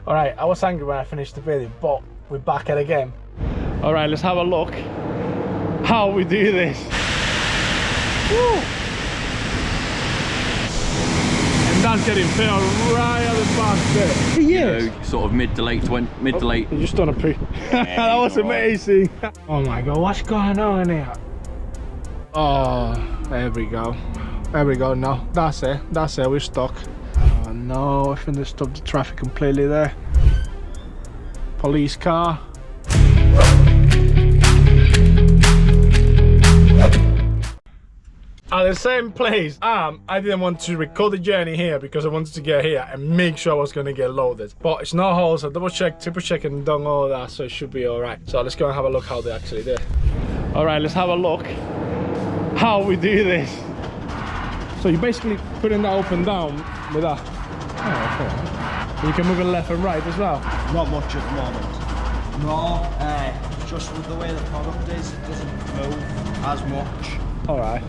Alright, I was angry when I finished the video, but we're back at it again. Alright, let's have a look how we do this. Woo. And that's getting filled right at the back there. Yes. You know, sort of mid to late. You just done a pre. That was amazing. Oh my god, what's going on in here? Oh, there we go. There we go. No, that's it. That's it. We're stuck. Oh no, I think they stopped the traffic completely there. Police car. At the same place, I didn't want to record the journey here because I wanted to get here and make sure I was going to get loaded. But it's no holes. I double checked, triple checked, and done all that, so it should be all right. So let's go and have a look how they actually do. All right, let's have a look how we do this. So you basically putting that up and down with that. Oh, okay. You can move it left and right as well. Not much at the moment. No, just with the way the product is, it doesn't move as much. All right.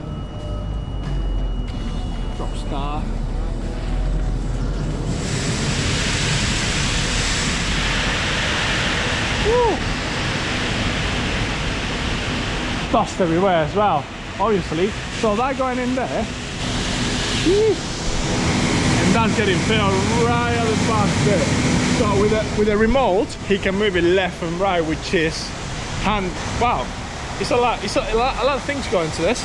Drop start. Woo. Dust everywhere as well, obviously. So that going in there. Jeez. And that's getting filled right at the back there. So with a remote, he can move it left and right, which is hand. Wow, it's a lot of things going into this.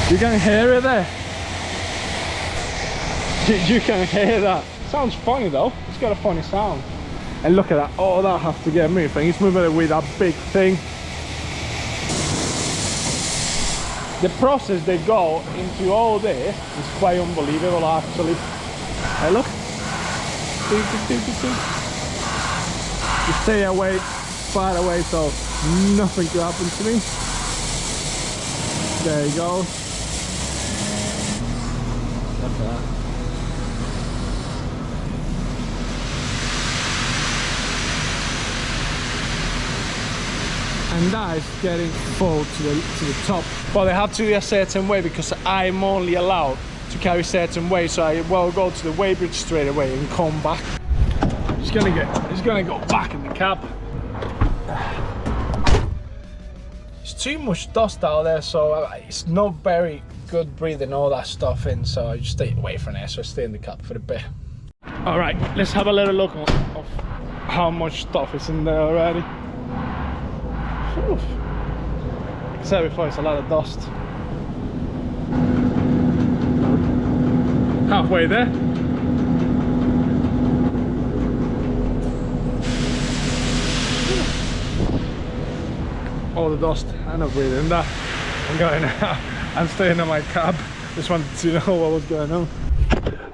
You can hear it there. You can hear that. Sounds funny though. It's got a funny sound. And look at that. Oh, that have to get moving. He's moving it with that big thing. The process they go into all this is quite unbelievable actually. Hey, look. You stay away, far away, so nothing can happen to me. There you go. Look at that. And that is getting full to the top. But they have to do a certain way because I'm only allowed to carry certain way, so I will go to the weighbridge straight away and come back. It's gonna go back in the cab. It's too much dust out there, so it's not very good breathing all that stuff in, so I just stay away from it, so I stay in the cab for a bit. All right, let's have a little look of how much stuff is in there already. Oof. Like I said before, it's a lot of dust. Halfway there. All the dust. I'm not breathing that. I'm going out. I'm staying in my cab. Just wanted to know what was going on.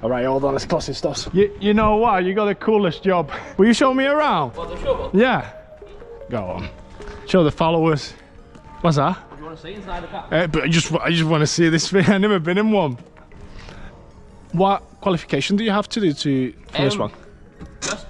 All right, hold on, let's close this stuff. You know what? You got the coolest job. Will you show me around? What, the shovel? Yeah. Go on. Show the followers. What's that? What do you want to see inside the car? But I just want to see this thing. I've never been in one. What qualification do you have to do for this one? Just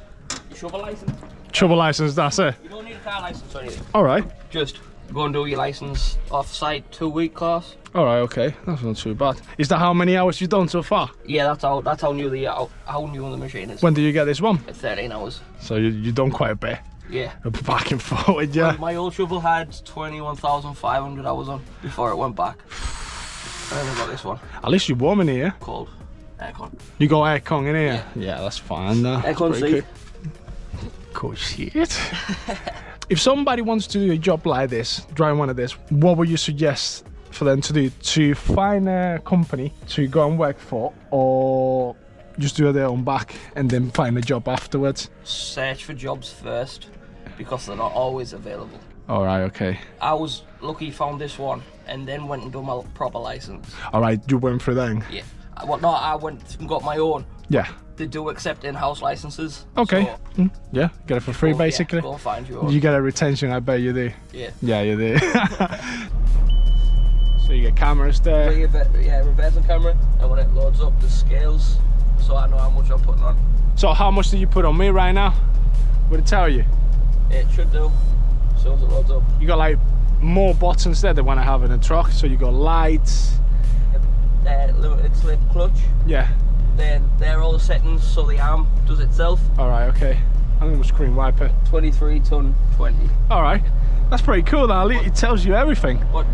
your shovel license. Shovel license, that's it. You don't need a car license or anything. All right. Just go and do your license off-site 2-week course. All right, okay. That's not too bad. Is that how many hours you've done so far? Yeah, that's how new the machine is. When did you get this one? It's 13 hours. So you've done quite a bit. Yeah. Back and forward, yeah. Well, my old shovel had 21,500 hours on before it went back. And then I got this one. At least you're warm in here. Cold. Aircon. You got aircon in here? Yeah, that's fine. Aircon seat. Cool shit. If somebody wants to do a job like this, drive one of this, what would you suggest for them to do? To find a company to go and work for, or just do their own back and then find a job afterwards? Search for jobs first, because they're not always available. All right, okay. I was lucky, found this one, and then went and done my proper license. All right, you went through then? Yeah. I went and got my own. Yeah. They do accept in-house licenses. Okay. So yeah, get it for free, basically. Yeah, go and find your own. You get a retention, I bet you do. Yeah. Yeah, you do. So you get cameras there. Reversing camera, and when it loads up, the scales, so I know how much I'm putting on. So how much do you put on me right now? Would it tell you? It should do, as soon as it loads up. You got like more buttons there than when I have in a truck, so you got lights. Limited slip clutch. Yeah. Then they're all the settings, so the arm does itself. All right, okay. think it was screen wiper. 23 ton 20. All right, that's pretty cool. Now it tells you everything. But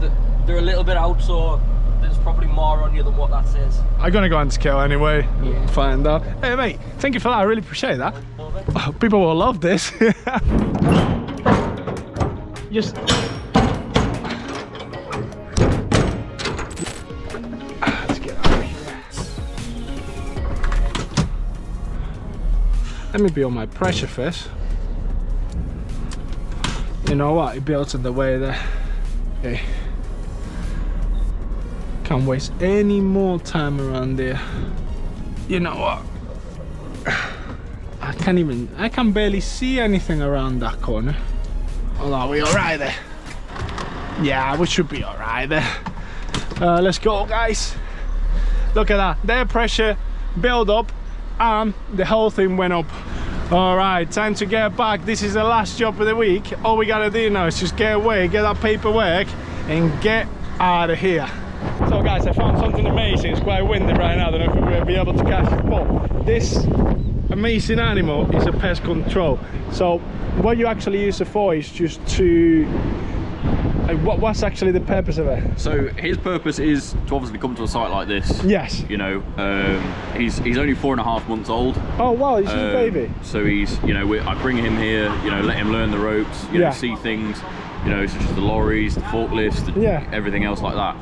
they're a little bit out, so there's probably more on you than what that says. I'm gonna go on scale anyway. Yeah. Find out. Hey mate, thank you for that. I really appreciate that. Oh, people will love this. Just. Let's get out of here. Let me build my pressure first. You know what? It built in the way there. Okay. Can't waste any more time around there. You know what? I can barely see anything around that corner. Oh, are we all right there? Yeah, we should be all right there. Let's go, guys. Look at that. Their pressure build up and the whole thing went up. All right, time to get back. This is the last job of the week. All we gotta do now is just get away, get that paperwork and get out of here. So guys, I found something amazing. It's quite windy right now. I don't know if we'll be able to catch it, but this amazing animal is a pest control. So what you actually use it for is just to what's actually the purpose of it? So his purpose is to obviously come to a site like this. Yes. You know, he's only 4.5 months old. Oh wow, he's just a baby. So he's, you know, I bring him here, you know, let him learn the ropes, you know, see things, you know, such as the lorries, the forklifts, everything else like that.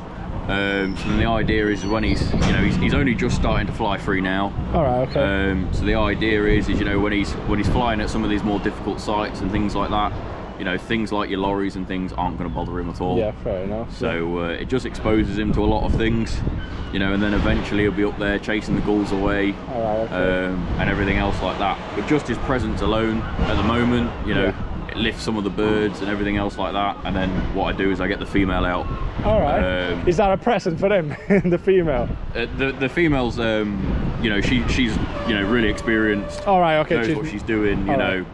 So then the idea is when he's, you know, he's only just starting to fly free now. All right, okay. So the idea is, you know, when he's flying at some of these more difficult sites and things like that, you know, things like your lorries and things aren't going to bother him at all. Yeah, fair enough. So it just exposes him to a lot of things, you know, and then eventually he'll be up there chasing the gulls away. All right, okay. And everything else like that. But just his presence alone at the moment, you know, it lifts some of the birds and everything else like that. And then what I do is I get the female out. All right. Is that a present for them, the female? The female's, you know, she's, you know, really experienced. All right, okay. Knows what she's doing, you know.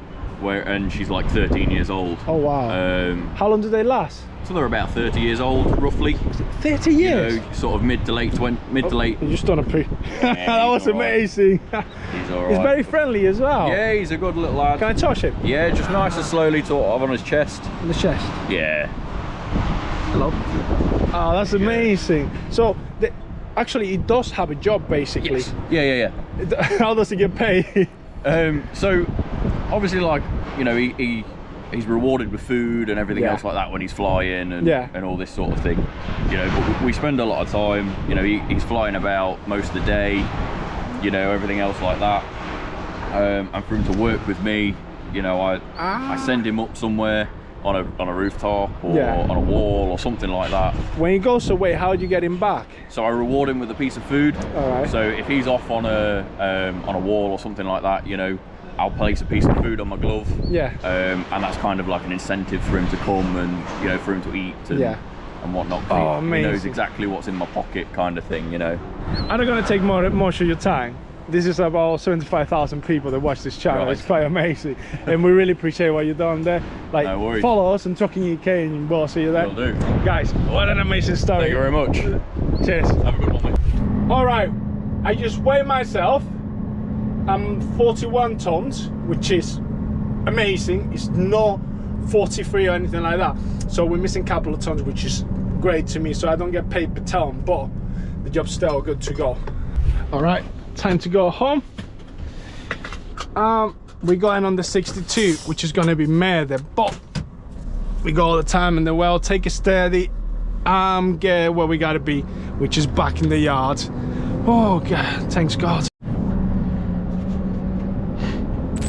And she's like 13 years old. Oh wow. How long do they last? So they're about 30 years old, roughly. 30 years? You know, sort of mid to late. You just done a pre. That was amazing. He's all right. He's very friendly as well. Yeah, he's a good little lad. Can I touch him? Yeah, just nice and slowly sort of on his chest. On the chest? Yeah. Hello. Oh, that's amazing. So, actually, he does have a job, basically. Yes. Yeah. How does he get paid? So, obviously, like, you know, he's rewarded with food and everything else like that when he's flying and all this sort of thing. You know, but we spend a lot of time, you know, he's flying about most of the day, you know, everything else like that. And for him to work with me, you know, I send him up somewhere on a rooftop or on a wall or something like that. When he goes away, how do you get him back? So I reward him with a piece of food. All right. So if he's off on a wall or something like that, you know, I'll place a piece of food on my glove. Yeah. And that's kind of like an incentive for him to come and, you know, for him to eat and whatnot. Oh, he amazing. knows exactly what's in my pocket, kind of thing, you know. I'm not going to take much of your time. This is about 75,000 people that watch this channel. Right. It's quite amazing, and we really appreciate what you've done there. Like, no worries. Follow us and Trucking UK, and we'll see you there. Will do. Guys, what an amazing story. Thank you very much. Cheers. Have a good one, mate. All right, I just weighed myself. I'm 41 tons, which is amazing. It's not 43 or anything like that. So we're missing a couple of tons, which is great to me. So I don't get paid per ton, but the job's still good to go. All right. Time to go home. We're going on the 62, which is going to be mad, but we go all the time in the well, take it steady, get where we gotta be, which is back in the yard. Oh God, thanks God.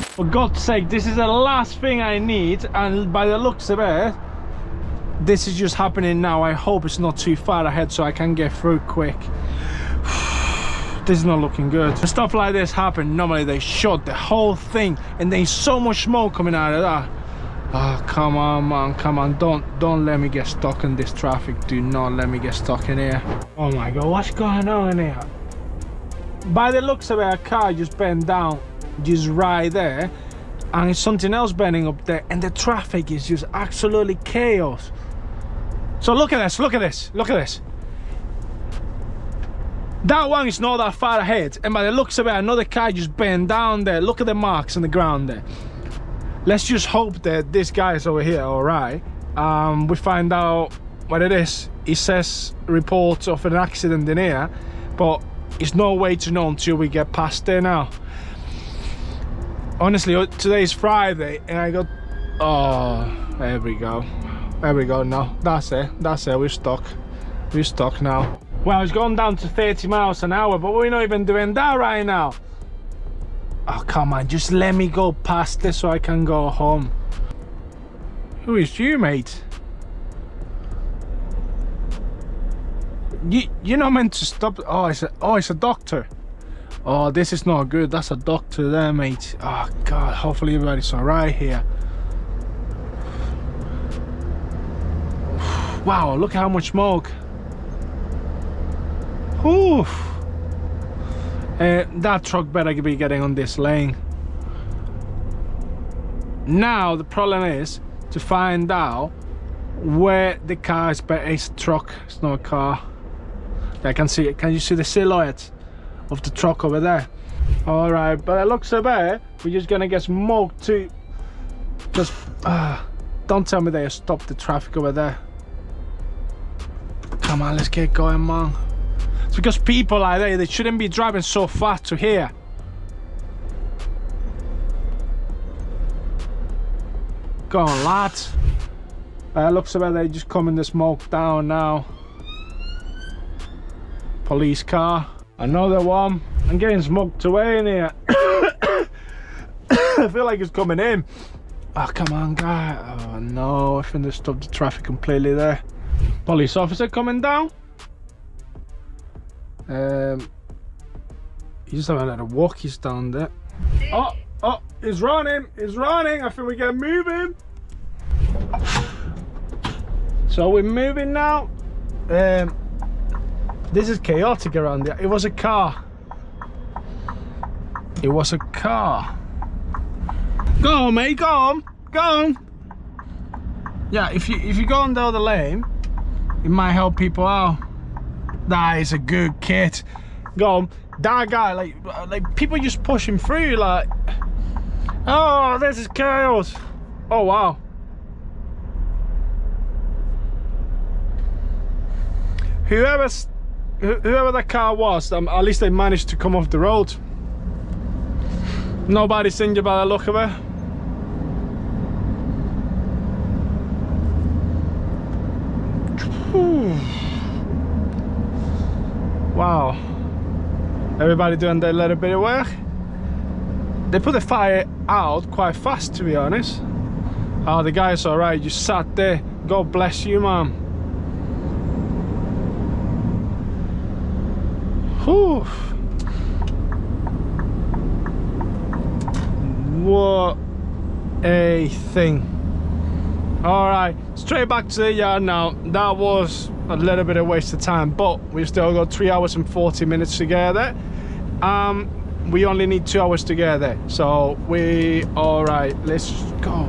For God's sake, this is the last thing I need, and by the looks of it, this is just happening now. I hope it's not too far ahead so I can get through quick. This is not looking good. Stuff like this happen, normally they shut the whole thing and there's so much smoke coming out of that. Oh, come on, man, come on. Don't let me get stuck in this traffic. Do not let me get stuck in here. Oh my God, what's going on in here? By the looks of it, a car just bent down, just right there, and it's something else bending up there, and the traffic is just absolutely chaos. So look at this, look at this, look at this. That one is not that far ahead, and by the looks of it, another car just bent down there. Look at the marks on the ground there. let's just hope that this guy is over here, all right. We find out what it is. It says reports of an accident in here, but it's no way to know until we get past there now. Honestly, today's Friday and I got, oh, there we go. There we go now. That's it. That's it. We're stuck. We're stuck now. Well, it's gone down to 30 miles an hour, but we're not even doing that right now. Oh, come on. Just let me go past this so I can go home. Who is you, mate? You're not meant to stop. Oh, it's a doctor. Oh, this is not good. That's a doctor there, mate. Oh, God. Hopefully everybody's all right here. Wow, look how much smoke. Oof. That truck better be getting on this lane. Now, the problem is to find out where the car is, but it's a truck. It's not a car. I can see it. Can you see the silhouette of the truck over there? All right, but it looks so bad. We're just gonna get smoked too. Just don't tell me they stopped the traffic over there. Come on, let's get going, man. It's because people like that, they shouldn't be driving so fast to here. Go on, lads. Looks like they just coming to smoke down now. Police car. Another one. I'm getting smoked away in here. I feel like it's coming in. Oh, come on, guy. Oh, no. I think they stopped the traffic completely there. Police officer coming down. He's having a lot of walkies down there. Oh, he's running. He's running. I think we get moving. So we're moving now. This is chaotic around there. It was a car. It was a car. Go on, mate. Go on. Go on. Yeah, if you go on the other lane, it might help people out. That is a good kid. Go on. That guy, like people just push him through, like. Oh, this is chaos. Oh wow. Whoever that car was, at least they managed to come off the road. Nobody's injured by the look of it. Wow. Everybody doing their little bit of work. They put the fire out quite fast, to be honest. Oh, the guy's alright, you sat there. God bless you, man. Whew. What a thing. Alright, straight back to the yard now. That was a little bit of waste of time, but we've still got 3 hours and 40 minutes to get there. We only need 2 hours to get there, so we alright, let's go.